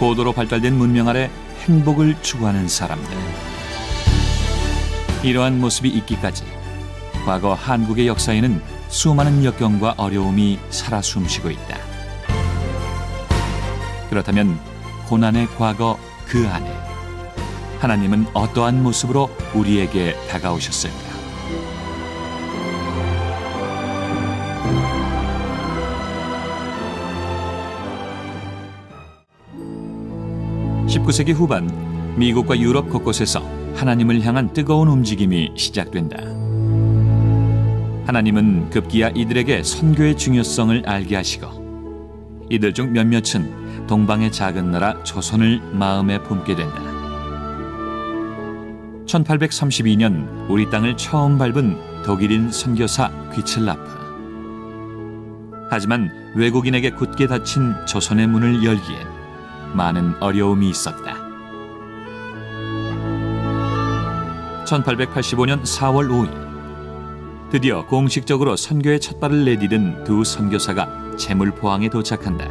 고도로 발달된 문명 아래 행복을 추구하는 사람들. 이러한 모습이 있기까지 과거 한국의 역사에는 수많은 역경과 어려움이 살아 숨쉬고 있다. 그렇다면 고난의 과거 그 안에 하나님은 어떠한 모습으로 우리에게 다가오셨을까? 19세기 후반 미국과 유럽 곳곳에서 하나님을 향한 뜨거운 움직임이 시작된다. 하나님은 급기야 이들에게 선교의 중요성을 알게 하시고 이들 중 몇몇은 동방의 작은 나라 조선을 마음에 품게 된다. 1832년 우리 땅을 처음 밟은 독일인 선교사 귀틀라프. 하지만 외국인에게 굳게 닫힌 조선의 문을 열기엔 많은 어려움이 있었다. 1885년 4월 5일 드디어 공식적으로 선교의 첫발을 내디딘 두 선교사가 제물포항에 도착한다.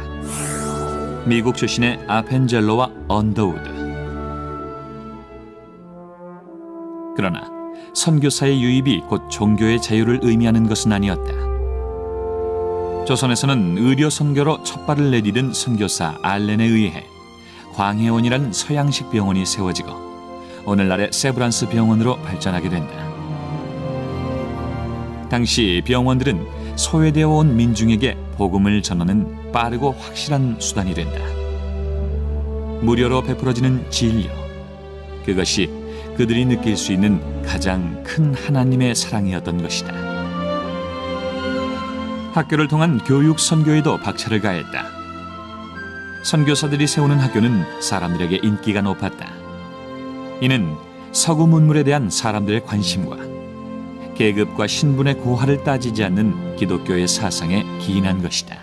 미국 출신의 아펜젤로와 언더우드. 그러나 선교사의 유입이 곧 종교의 자유를 의미하는 것은 아니었다. 조선에서는 의료 선교로 첫발을 내디딘 선교사 알렌에 의해 광해원이라는 서양식 병원이 세워지고 오늘날의 세브란스 병원으로 발전하게 된다. 당시 병원들은 소외되어 온 민중에게 복음을 전하는 빠르고 확실한 수단이 된다. 무료로 베풀어지는 진료, 그것이 그들이 느낄 수 있는 가장 큰 하나님의 사랑이었던 것이다. 학교를 통한 교육 선교에도 박차를 가했다. 선교사들이 세우는 학교는 사람들에게 인기가 높았다. 이는 서구 문물에 대한 사람들의 관심과 계급과 신분의 고하를 따지지 않는 기독교의 사상에 기인한 것이다.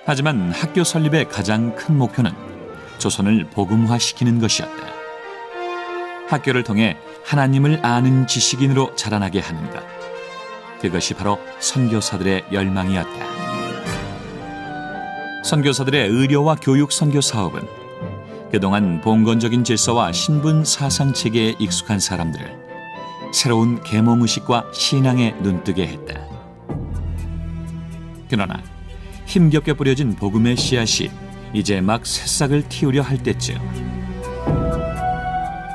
하지만 학교 설립의 가장 큰 목표는 조선을 복음화시키는 것이었다. 학교를 통해 하나님을 아는 지식인으로 자라나게 하는 것. 그것이 바로 선교사들의 열망이었다. 선교사들의 의료와 교육 선교 사업은 그동안 봉건적인 질서와 신분 사상 체계에 익숙한 사람들을 새로운 계몽의식과 신앙에 눈뜨게 했다. 그러나 힘겹게 뿌려진 복음의 씨앗이 이제 막 새싹을 틔우려 할 때쯤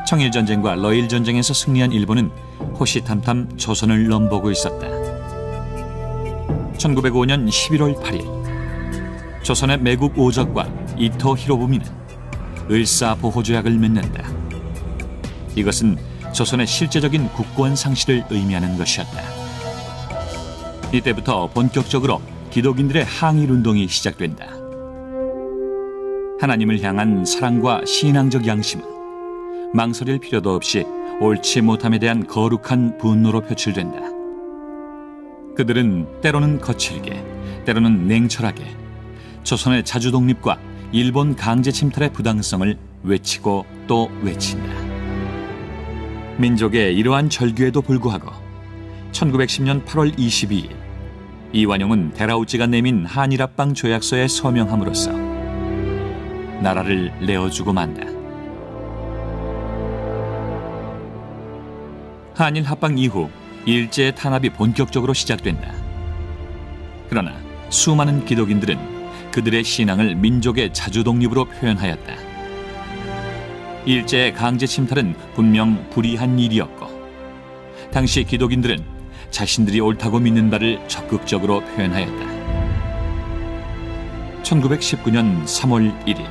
청일전쟁과 러일전쟁에서 승리한 일본은 호시탐탐 조선을 넘보고 있었다. 1905년 11월 8일 조선의 매국 오적과 이토 히로부미는 을사보호조약을 맺는다. 이것은 조선의 실제적인 국권 상실을 의미하는 것이었다. 이때부터 본격적으로 기독인들의 항일운동이 시작된다. 하나님을 향한 사랑과 신앙적 양심은 망설일 필요도 없이 옳지 못함에 대한 거룩한 분노로 표출된다. 그들은 때로는 거칠게, 때로는 냉철하게 조선의 자주독립과 일본 강제 침탈의 부당성을 외치고 또 외친다. 민족의 이러한 절규에도 불구하고 1910년 8월 22일 이완용은 데라우찌가 내민 한일합방 조약서에 서명함으로써 나라를 내어주고 만다. 한일 합방 이후 일제의 탄압이 본격적으로 시작된다. 그러나 수많은 기독인들은 그들의 신앙을 민족의 자주독립으로 표현하였다. 일제의 강제 침탈은 분명 불의한 일이었고 당시 기독인들은 자신들이 옳다고 믿는 바를 적극적으로 표현하였다. 1919년 3월 1일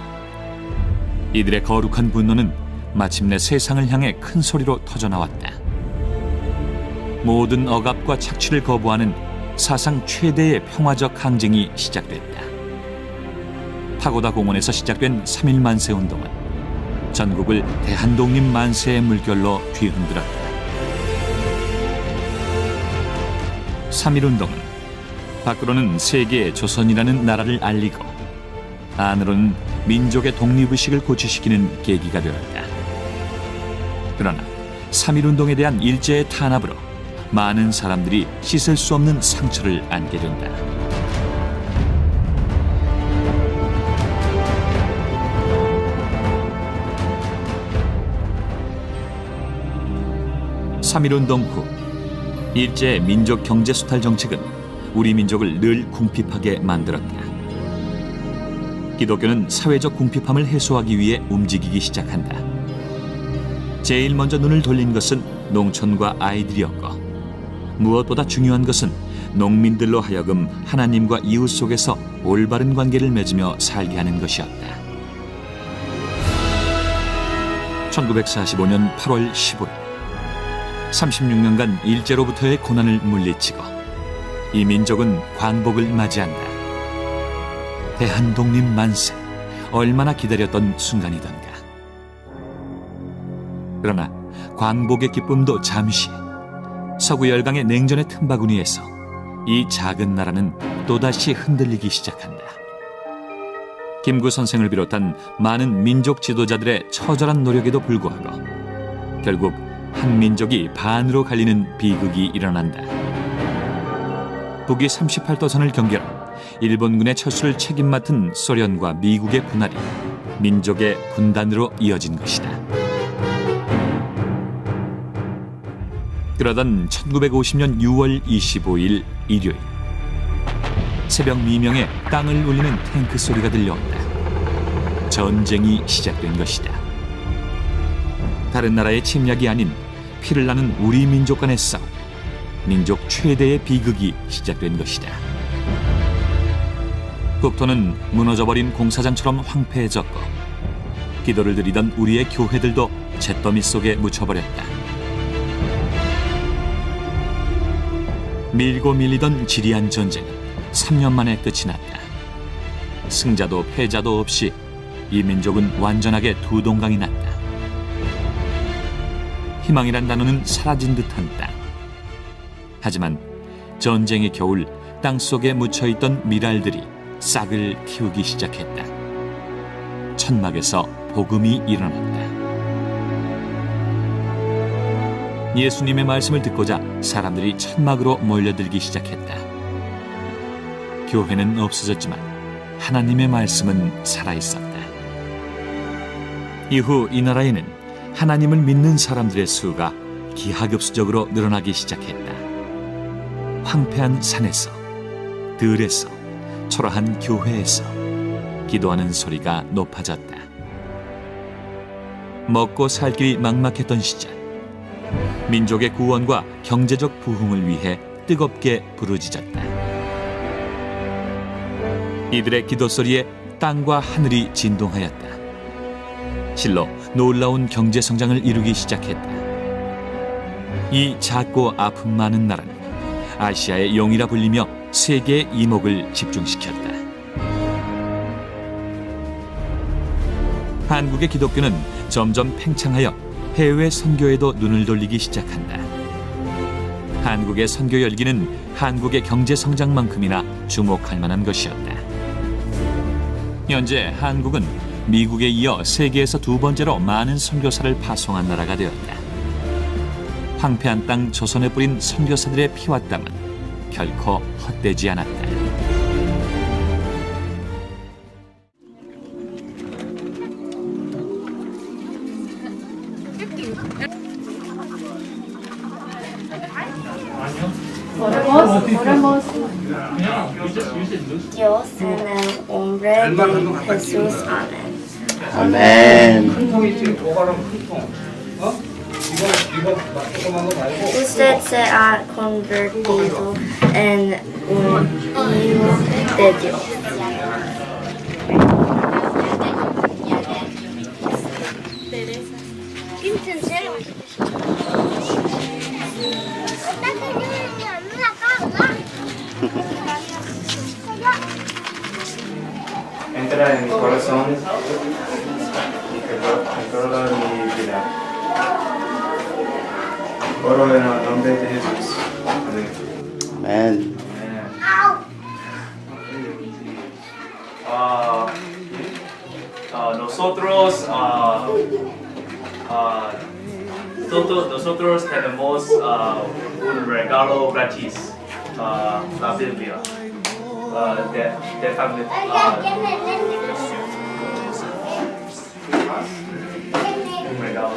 이들의 거룩한 분노는 마침내 세상을 향해 큰 소리로 터져나왔다. 모든 억압과 착취를 거부하는 사상 최대의 평화적 항쟁이 시작됐다. 파고다 공원에서 시작된 3.1 만세 운동은 전국을 대한독립 만세의 물결로 뒤흔들었다. 3.1 운동은 밖으로는 세계의 조선이라는 나라를 알리고 안으로는 민족의 독립의식을 고취시키는 계기가 되었다. 그러나 3.1 운동에 대한 일제의 탄압으로 많은 사람들이 씻을 수 없는 상처를 안게 된다. 3.1운동 후 일제 민족 경제 수탈 정책은 우리 민족을 늘 궁핍하게 만들었다. 기독교는 사회적 궁핍함을 해소하기 위해 움직이기 시작한다. 제일 먼저 눈을 돌린 것은 농촌과 아이들이었고, 무엇보다 중요한 것은 농민들로 하여금 하나님과 이웃 속에서 올바른 관계를 맺으며 살게 하는 것이었다. 1945년 8월 15일, 36년간 일제로부터의 고난을 물리치고 이 민족은 광복을 맞이한다. 대한독립 만세, 얼마나 기다렸던 순간이던가. 그러나 광복의 기쁨도 잠시, 서구 열강의 냉전의 틈바구니에서 이 작은 나라는 또다시 흔들리기 시작한다. 김구 선생을 비롯한 많은 민족 지도자들의 처절한 노력에도 불구하고 결국 한 민족이 반으로 갈리는 비극이 일어난다. 북위 38도선을 경계로 일본군의 철수를 책임 맡은 소련과 미국의 분할이 민족의 분단으로 이어진 것이다. 그러던 1950년 6월 25일 일요일, 새벽 미명에 땅을 울리는 탱크 소리가 들려온다. 전쟁이 시작된 것이다. 다른 나라의 침략이 아닌 피를 나는 우리 민족 간의 싸움, 민족 최대의 비극이 시작된 것이다. 국토는 무너져버린 공사장처럼 황폐해졌고, 기도를 드리던 우리의 교회들도 잿더미 속에 묻혀버렸다. 밀고 밀리던 지리한 전쟁은 3년 만에 끝이 났다. 승자도 패자도 없이 이 민족은 완전하게 두 동강이 났다. 희망이란 단어는 사라진 듯한 땅. 하지만 전쟁의 겨울 땅속에 묻혀있던 미랄들이 싹을 키우기 시작했다. 천막에서 복음이 일어났다. 예수님의 말씀을 듣고자 사람들이 천막으로 몰려들기 시작했다. 교회는 없어졌지만 하나님의 말씀은 살아있었다. 이후 이 나라에는 하나님을 믿는 사람들의 수가 기하급수적으로 늘어나기 시작했다. 황폐한 산에서, 들에서, 초라한 교회에서 기도하는 소리가 높아졌다. 먹고 살 길이 막막했던 시절, 민족의 구원과 경제적 부흥을 위해 뜨겁게 부르짖었다. 이들의 기도 소리에 땅과 하늘이 진동하였다. 실로 놀라운 경제 성장을 이루기 시작했다. 이 작고 아픔 많은 나라는 아시아의 용이라 불리며 세계의 이목을 집중시켰다. 한국의 기독교는 점점 팽창하여 해외 선교에도 눈을 돌리기 시작한다. 한국의 선교 열기는 한국의 경제 성장만큼이나 주목할 만한 것이었다. 현재 한국은 미국에 이어 세계에서 두 번째로 많은 선교사를 파송한 나라가 되었다. 황폐한 땅 조선에 뿌린 선교사들의 피와 땀은 결코 헛되지 않았다. Dios en el nombre de Jesús. Amén. Amén. Usted se ha convertido en un hijo de Dios. Entra en mi corazón y controla mi vida. Oro en el nombre de Jesús. Amén. Nosotros tenemos un regalo gratis, la Biblia, de familia. Un regalo.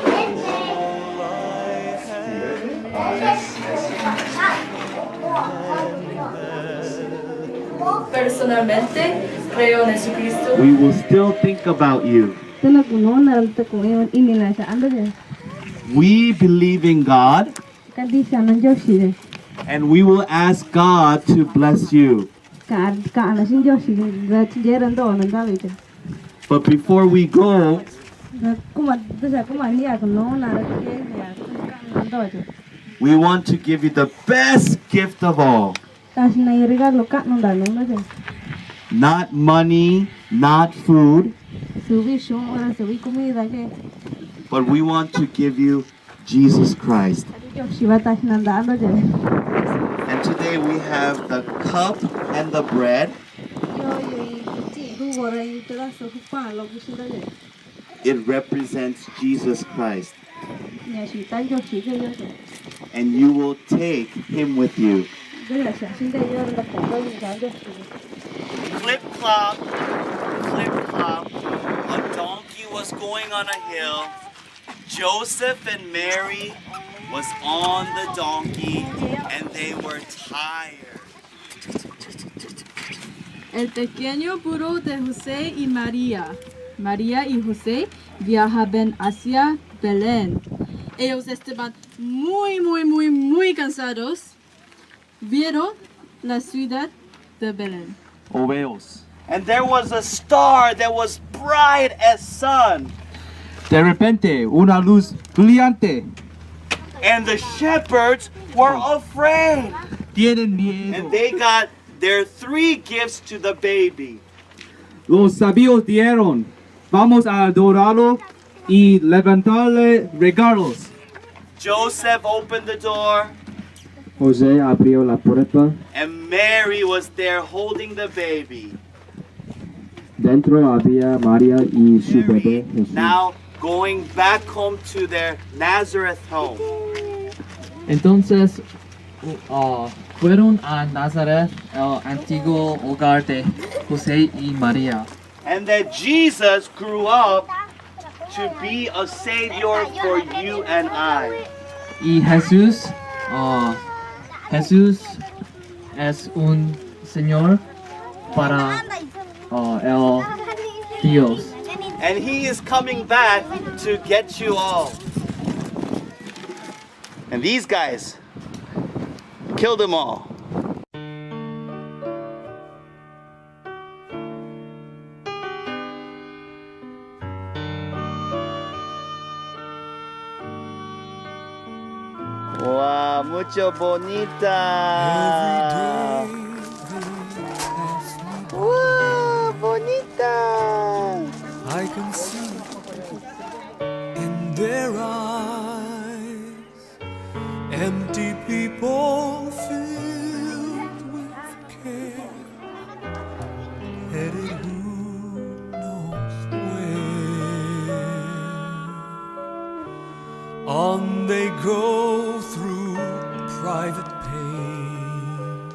Personalmente creo en Jesucristo. We will still think about you. We believe in God, and we will ask God to bless you. But before we go, we want to give you the best gift of all. Not money, not food, but we want to give you Jesus Christ. And today we have the cup and the bread. It represents Jesus Christ. And you will take him with you. Clip clop, clip clop. A donkey was going on a hill. Joseph and Mary was on the donkey and they were tired. El pequeño burro de José y María. María y José viajaban hacia Belén. Ellos estaban muy cansados. Vieron la ciudad de Belén. Oveos. And there was a star that was bright as sun. De repente, una luz brillante. And the shepherds were afraid. Tienen miedo. And they got their 3 gifts to the baby. Los sabios dieron, vamos a adorarlo y levantarle regalos. Joseph opened the door. José abrió la puerta. And Mary was there holding the baby. Dentro había María y su Mary bebé Jesús. now going back home to their Nazareth home. Entonces fueron a Nazaret, el antiguo hogar de José y María. And that Jesus grew up to be a savior for you and I. Y Jesús es un Señor para el Dios. And he is coming back to get you all. And these guys killed them all. Wow, mucho bonita. Wow, bonita. I can see in their eyes empty people filled with care, headed who knows where. On they go through private pain,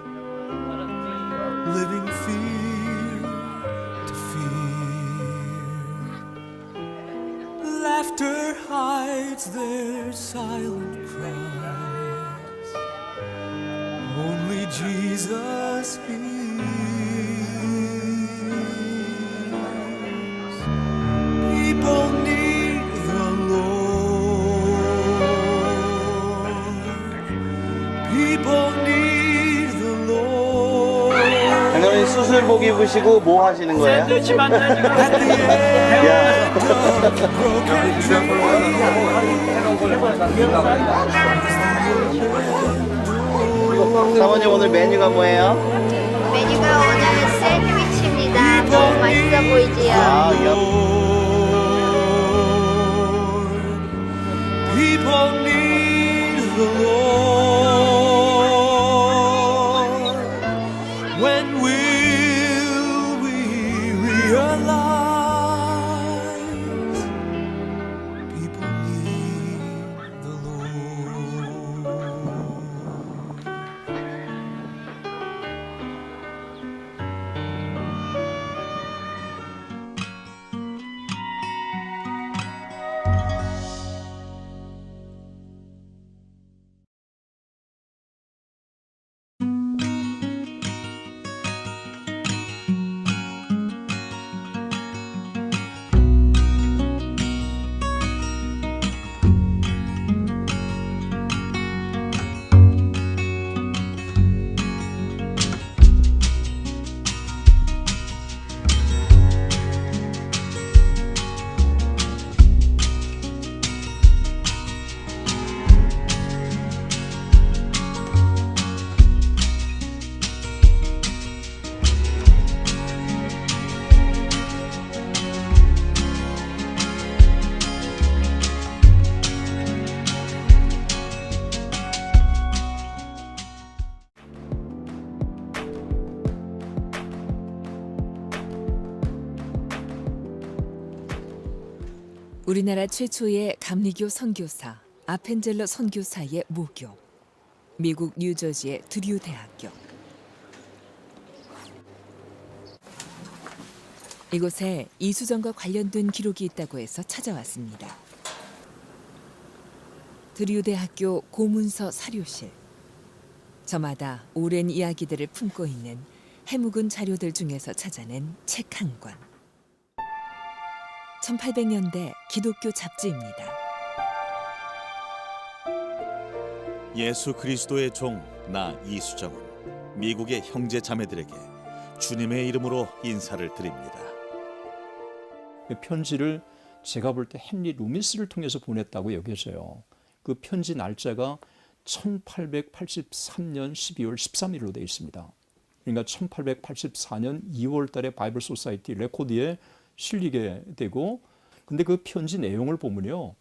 living fear to fear. Laughter hides their silent cries. Only Jesus hears. People need the Lord. People need the Lord. 당연히 수술복 입으시고 뭐 하시는 거예요? At the end of the broken 사모님 오늘 메뉴가 뭐예요? 메뉴가 오늘 샌드위치입니다. 너무 맛있어 보이지요? 아, People need the Lord. 우리나라 최초의 감리교 선교사 아펜젤러 선교사의 모교. 미국 뉴저지의 드류 대학교. 이곳에 이수정과 관련된 기록이 있다고 해서 찾아왔습니다. 드류 대학교 고문서 사료실. 저마다 오랜 이야기들을 품고 있는 해묵은 자료들 중에서 찾아낸 책 한 권. 1800년대 기독교 잡지입니다. 예수 그리스도의 종 나 이수정은 미국의 형제 자매들에게 주님의 이름으로 인사를 드립니다. 편지를 제가 볼 때 헨리 루미스를 통해서 보냈다고 여겨져요. 그 편지 날짜가 1883년 12월 13일로 되어 있습니다. 그러니까 1884년 2월 달에 바이블 소사이티 레코드에 실리게 되고, 근데 그 편지 내용을 보면요,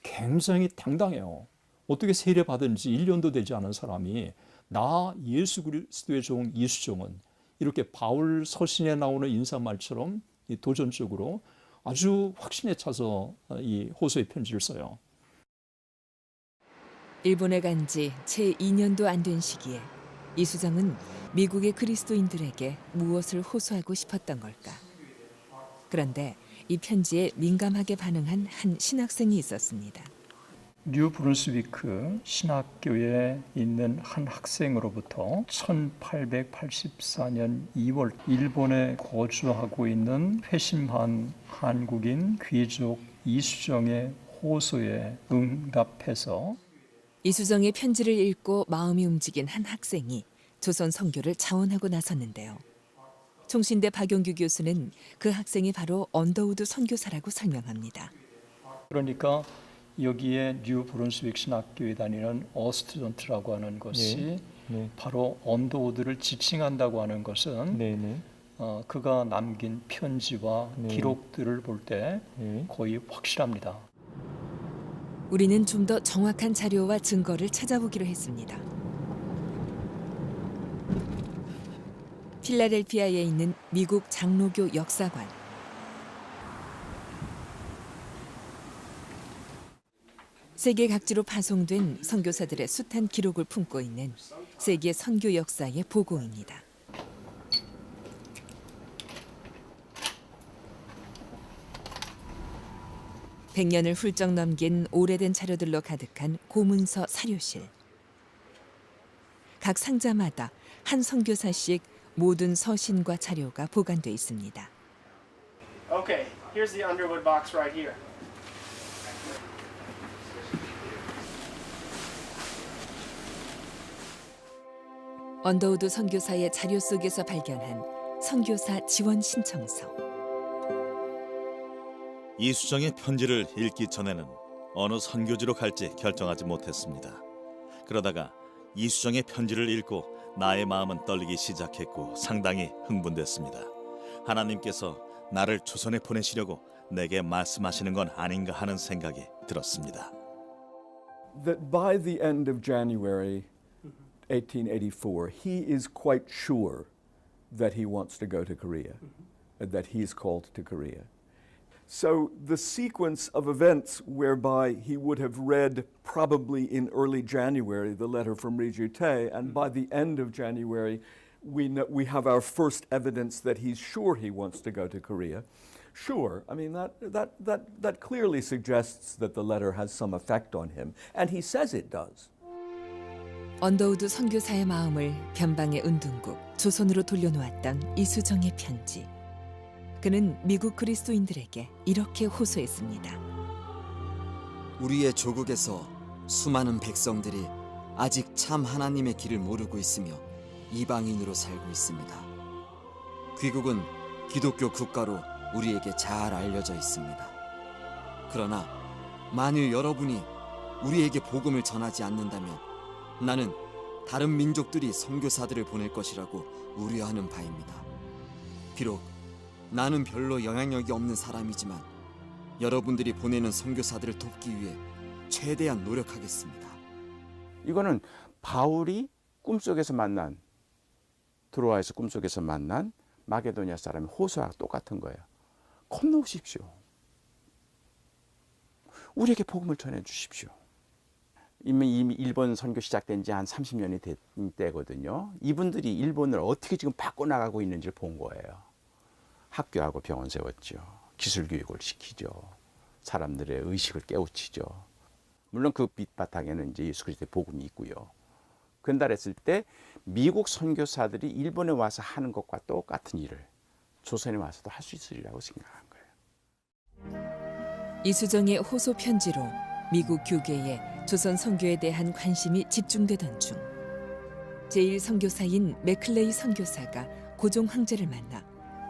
굉장히 당당해요. 어떻게 세례받은 지 1년도 되지 않은 사람이 나 예수 그리스도의 종 이수정은 이렇게 바울 서신에 나오는 인사말처럼 도전적으로 아주 확신에 차서 이 호소의 편지를 써요. 일본에 간 지 채 2년도 안 된 시기에 이수정은 미국의 그리스도인들에게 무엇을 호소하고 싶었던 걸까? 그런데 이 편지에 민감하게 반응한 한 신학생이 있었습니다. 뉴 브룬스위크 신학교에 있는 한 학생으로부터 1884년 2월 일본에 거주하고 있는 회심한 한국인 귀족 이수정의 호소에 응답해서 이수정의 편지를 읽고 마음이 움직인 한 학생이 조선 선교를 자원하고 나섰는데요. 총신대 박용규 교수는 그 학생이 바로 언더우드 선교사라고 설명합니다. 그러니까 여기에 뉴 브룬스윅 신학교에 다니는 어스트전트라고 하는 것이 바로 언더우드를 지칭한다고 하는 것은 그가 남긴 편지와 기록들을 볼 때 거의 확실합니다. 우리는 좀 더 정확한 자료와 증거를 찾아보기로 했습니다. 필라델피아에 있는 미국 장로교 역사관. 세계 각지로 파송된 선교사들의 숱한 기록을 품고 있는 세계 선교 역사의 보고입니다. (100년을) 훌쩍 넘긴 오래된 자료들로 가득한 고문서 사료실. 각 상자마다 한 선교사씩 모든 서신과 자료가 보관돼 있습니다. Okay, here's the Underwood box right here. 언더우드 선교사의 자료 속에서 발견한 선교사 지원 신청서. 이수정의 편지를 읽기 전에는 어느 선교지로 갈지 결정하지 못했습니다. 그러다가 이수정의 편지를 읽고 나의 마음은 떨리기 시작했고 상당히 흥분됐습니다. 하나님께서 나를 조선에 보내시려고 내게 말씀하시는 건 아닌가 하는 생각이 들었습니다. That by the end of January 1884, he is quite sure that he wants to go to Korea, that he is called to Korea. So the sequence of events whereby he would have read probably in early January the letter from Riju Tae, and by the end of January we have our first evidence that he's sure he wants to go to Korea. Sure, I mean that clearly suggests that the letter has some effect on him, and he says it does. 언더우드 선교사의 마음을 변방의 은둔국 조선으로 돌려놓았던 이수정의 편지. 그는 미국 그리스도인들에게 이렇게 호소했습니다. 우리의 조국에서 수많은 백성들이 아직 참 하나님의 길을 모르고 있으며 이방인으로 살고 있습니다. 귀국은 기독교 국가로 우리에게 잘 알려져 있습니다. 그러나 만일 여러분이 우리에게 복음을 전하지 않는다면 나는 다른 민족들이 선교사들을 보낼 것이라고 우려하는 바입니다. 비록 나는 별로 영향력이 없는 사람이지만 여러분들이 보내는 선교사들을 돕기 위해 최대한 노력하겠습니다. 이거는 바울이 꿈속에서 만난, 드로아에서 꿈속에서 만난 마게도니아 사람의 호소와 똑같은 거예요. 건너오십시오. 우리에게 복음을 전해 주십시오. 이미 일본 선교 시작된 지 한 30년이 된 때거든요. 이분들이 일본을 어떻게 지금 바꿔나가고 있는지를 본 거예요. 학교하고 병원 세웠죠. 기술 교육을 시키죠. 사람들의 의식을 깨우치죠. 물론 그 밑바탕에는 이제 예수 그리스도의 복음이 있고요. 그날했을 때 미국 선교사들이 일본에 와서 하는 것과 똑같은 일을 조선에 와서도 할 수 있으리라고 생각한 거예요. 이수정의 호소 편지로 미국 교계에 조선 선교에 대한 관심이 집중되던 중 제1선교사인 맥클레이 선교사가 고종 황제를 만나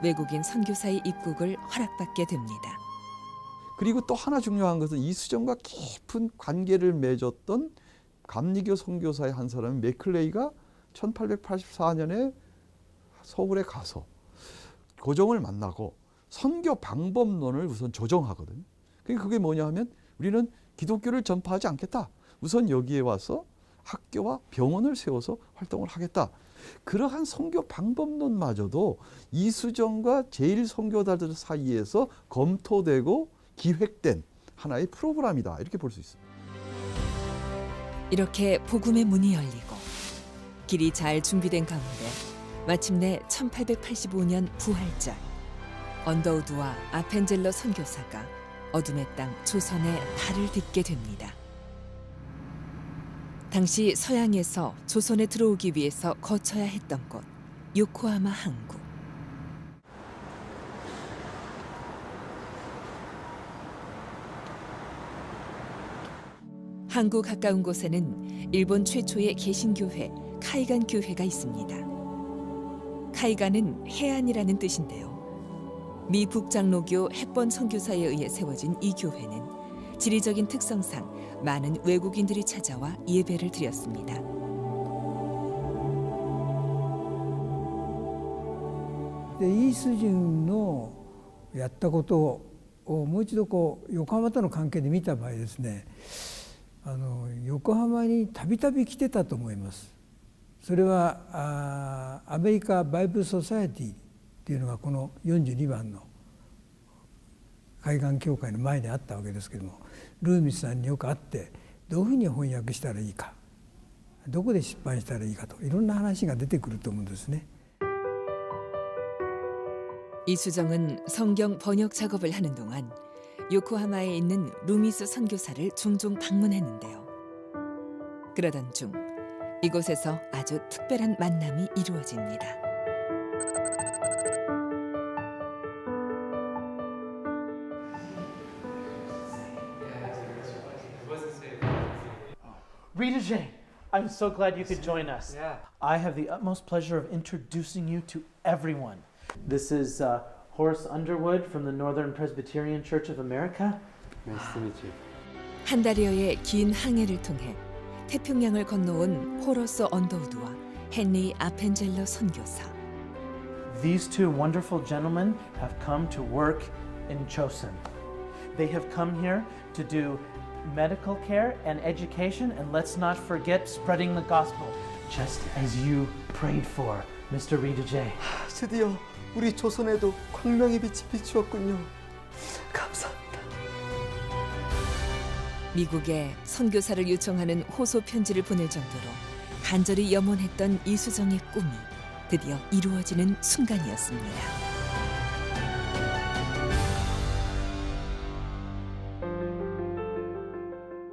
외국인 선교사의 입국을 허락받게 됩니다. 그리고 또 하나 중요한 것은 이수정과 깊은 관계를 맺었던 감리교 선교사의 한 사람인 맥클레이가 1884년에 서울에 가서 고종을 만나고 선교 방법론을 우선 조정하거든요. 그게 뭐냐 하면 우리는 기독교를 전파하지 않겠다. 우선 여기에 와서 학교와 병원을 세워서 활동을 하겠다. 그러한 선교 방법론마저도 이수정과 제1선교사들 사이에서 검토되고 기획된 하나의 프로그램이다. 이렇게 볼 수 있습니다. 이렇게 복음의 문이 열리고 길이 잘 준비된 가운데 마침내 1885년 부활절 언더우드와 아펜젤러 선교사가 어둠의 땅 조선에 발을 딛게 됩니다. 당시 서양에서 조선에 들어오기 위해서 거쳐야 했던 곳 요코하마 항구. 항구 가까운 곳에는 일본 최초의 개신교회 카이간 교회가 있습니다. 카이간은 해안이라는 뜻인데요. 미 북장로교 햇번 선교사에 의해 세워진 이 교회는 지리적인 특성상 많은 외국인들이 찾아와 예배를 드렸습니다.イス人のやったことをもう一度横浜との関係で見た場合ですね、横浜にたびたび来てたと思います。それはアメリカバイブルソサエティっていうのがこの42番の海岸教会の前にあったわけですけども、ルーミスさんによく会ってどういうふうに翻訳したらいいか、どこで出版したらいいかといろんな話が出てくると思うんですね。 이수정은 성경 번역 작업을 하는 동안 요코하마에 있는 루미스 선교사를 종종 방문했는데요. 그러던 중 이곳에서 아주 특별한 만남이 이루어집니다. Rita J, I'm so glad you could join us. I have the utmost pleasure of introducing you to everyone. This is Horace Underwood from the Northern Presbyterian Church of America. Nice to meet you. 한 달여의 긴 항해를 통해 태평양을 건너온 호러스 언더우드와 헨리 아펜젤러 선교사. These two wonderful gentlemen have come to work in Chosun. They have come here to do medical care and education, and let's not forget spreading the gospel, just as you prayed for, Mr. Rita J. 드디어 우리 조선에도 광명의 빛이 비추었군요. 감사합니다. 미국에 선교사를 요청하는 호소 편지를 보낼 정도로 간절히 염원했던 이수정의 꿈이 드디어 이루어지는 순간이었습니다.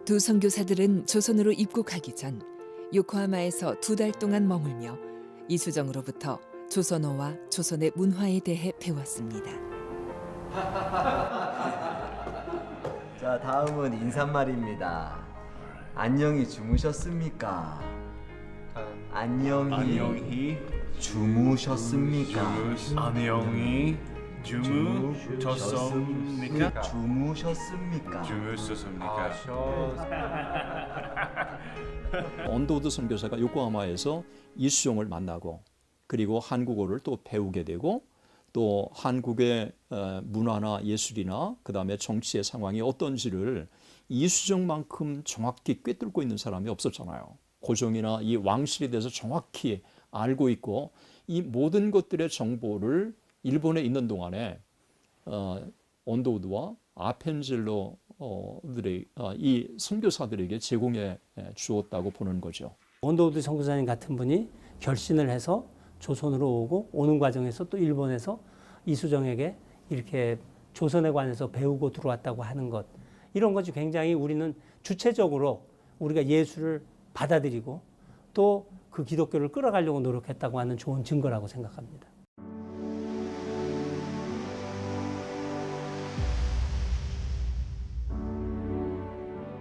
두 선교사들은 조선으로 입국하기 전 요코하마에서 2달 동안 머물며 이수정으로부터 조선어와 조선의 문화에 대해 배웠습니다. 자, 다음은 인사말입니다. 안녕히 주무셨습니까? 안녕히 주무셨습니까? 안녕히 주무셨습니까? 주무셨습니까? 주무셨습니까? 언더우드 선교사가 요코하마에서 이수정을 만나고 그리고 한국어를 또 배우게 되고 또 한국의 문화나 예술이나 그다음에 정치의 상황이 어떤지를 이수정만큼 정확히 꿰뚫고 있는 사람이 없었잖아요. 고종이나 이 왕실에 대해서 정확히 알고 있고 이 모든 것들의 정보를 일본에 있는 동안에 언더우드와 아펜젤러 이 선교사들에게 제공해 주었다고 보는 거죠. 언더우드 선교사님 같은 분이 결신을 해서 조선으로 오고 오는 과정에서 또 일본에서 이수정에게 이렇게 조선에 관해서 배우고 들어왔다고 하는 것, 이런 것이 굉장히 우리는 주체적으로 우리가 예수를 받아들이고 또 그 기독교를 끌어가려고 노력했다고 하는 좋은 증거라고 생각합니다.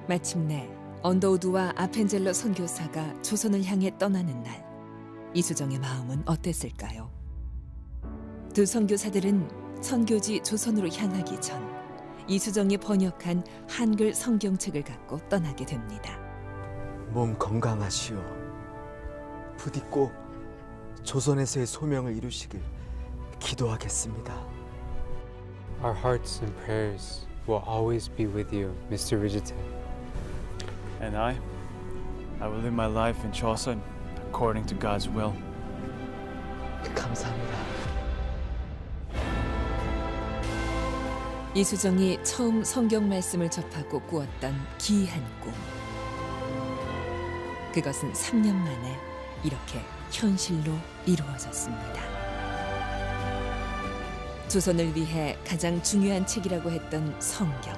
마침내 언더우드와 아펜젤러 선교사가 조선을 향해 떠나는 날, 이수정의 마음은 어땠을까요? 두 선교사들은 선교지 조선으로 향하기 전 이수정이 번역한 한글 성경책을 갖고 떠나게 됩니다. 몸 건강하시오. 부디 꼭 조선에서의 소명을 이루시길 기도하겠습니다. Our hearts and prayers will always be with you, Mr. Ridgerton. And I will live my life in Chosun according to God's will. 감사합니다. 이수정이 처음 성경 말씀을 접하고 꾸었던 기이한 꿈. 그것은 3년 만에 이렇게 현실로 이루어졌습니다. 조선을 위해 가장 중요한 책이라고 했던 성경.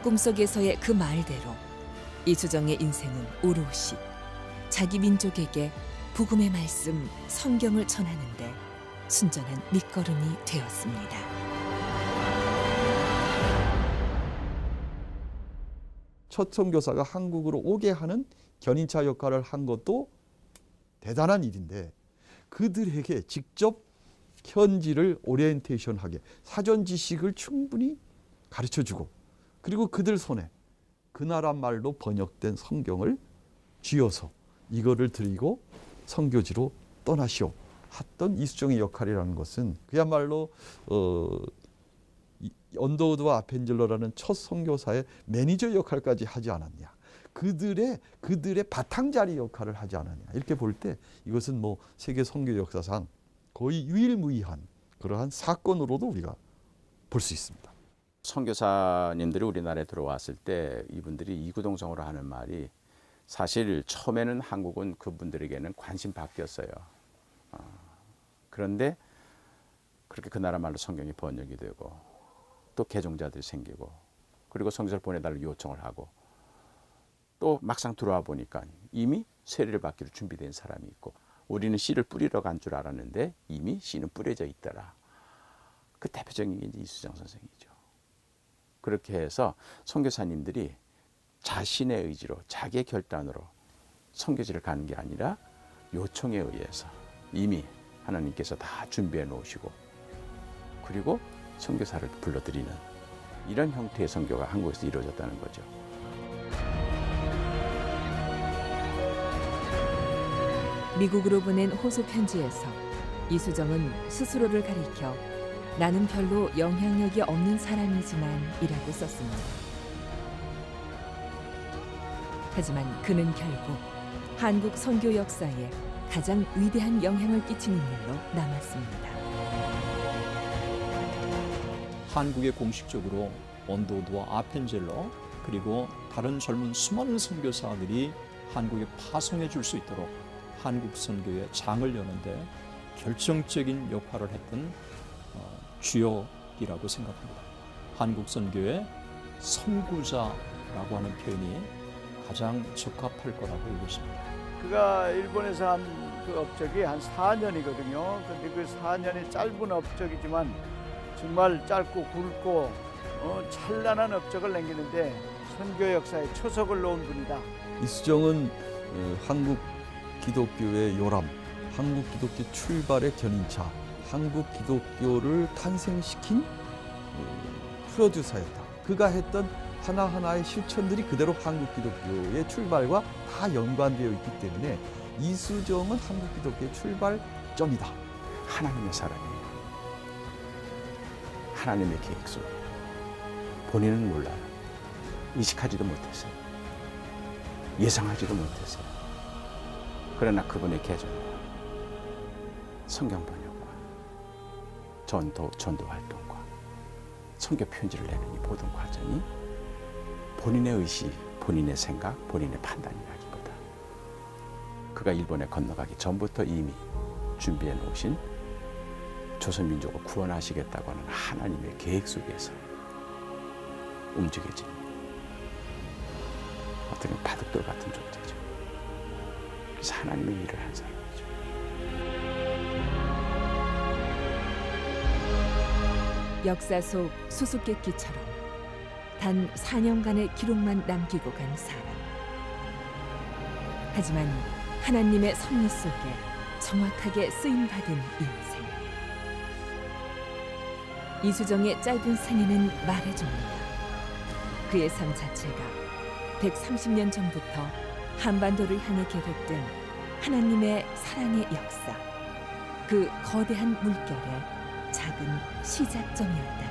꿈속에서의 그 말대로 이수정의 인생은 오롯이 자기 민족에게 복음의 말씀, 성경을 전하는데 순전한 밑거름이 되었습니다. 첫 선교사가 한국으로 오게 하는 견인차 역할을 한 것도 대단한 일인데, 그들에게 직접 현지를 오리엔테이션하게 사전 지식을 충분히 가르쳐주고, 그리고 그들 손에 그 나라 말로 번역된 성경을 쥐어서 이거를 드리고 선교지로 떠나시오 했던 이수정의 역할이라는 것은 그야말로 언더우드와 아펜젤러라는 첫 선교사의 매니저 역할까지 하지 않았냐, 그들의 바탕자리 역할을 하지 않았냐, 이렇게 볼 때 이것은 뭐 세계 선교 역사상 거의 유일무이한 그러한 사건으로도 우리가 볼 수 있습니다. 선교사님들이 우리나라에 들어왔을 때 이분들이 이구동성으로 하는 말이, 사실 처음에는 한국은 그분들에게는 관심 밖이었어요. 그런데 그렇게 그 나라 말로 성경이 번역이 되고 또 개종자들이 생기고, 그리고 선교사를 보내달라고 요청을 하고, 또 막상 들어와 보니까 이미 세례를 받기로 준비된 사람이 있고, 우리는 씨를 뿌리러 간 줄 알았는데 이미 씨는 뿌려져 있더라. 그 대표적인 게 이제 이수정 선생이죠. 그렇게 해서 선교사님들이 자신의 의지로, 자기의 결단으로 선교지를 가는 게 아니라 요청에 의해서 이미 하나님께서 다 준비해 놓으시고, 그리고 선교사를 불러들이는 이런 형태의 선교가 한국에서 이루어졌다는 거죠. 미국으로 보낸 호소 편지에서 이수정은 스스로를 가리켜 나는 별로 영향력이 없는 사람이지만 이라고 썼습니다. 하지만 그는 결국 한국 선교 역사에 가장 위대한 영향을 끼친 인물로 남았습니다. 한국에 공식적으로 언더우드와 아펜젤러 그리고 다른 젊은 수많은 선교사들이 한국에 파송해 줄 수 있도록 한국 선교의 장을 여는데 결정적인 역할을 했던 주역이라고 생각합니다. 한국 선교의 선구자라고 하는 표현이 가장 적합할 거라고 여기십니다. 그가 일본에서 한 그 업적이 한 4년이거든요. 근데 그 4년이 짧은 업적이지만 정말 짧고 굵고 찬란한 업적을 남기는데 선교 역사에 초석을 놓은 분이다. 이수정은 한국 기독교의 요람, 한국 기독교 출발의 견인차, 한국 기독교를 탄생시킨 프로듀서였다. 그가 했던 하나하나의 실천들이 그대로 한국 기독교의 출발과 다 연관되어 있기 때문에 이수정은 한국 기독교의 출발점이다. 하나님의 사람이에요. 하나님의 계획수. 본인은 몰라요. 의식하지도 못했어요. 예상하지도 못했어요. 그러나 그분의 계절과 성경 번역과 전도 활동과 선교 편지를 내는 이 모든 과정이 본인의 의지, 본인의 생각, 본인의 판단이라기보다 그가 일본에 건너가기 전부터 이미 준비해 놓으신 조선민족을 구원하시겠다고 하는 하나님의 계획 속에서 움직여진 어떻게 보면 바둑돌 같은 존재죠. 그래서 하나님의 일을 한 사람이죠. 역사 속 수수께끼처럼 단 4년간의 기록만 남기고 간 사람. 하지만 하나님의 섭리 속에 정확하게 쓰임받은 인생. 이수정의 짧은 생애는 말해줍니다. 그의 삶 자체가 130년 전부터 한반도를 향해 계획된 하나님의 사랑의 역사, 그 거대한 물결의 작은 시작점이었다.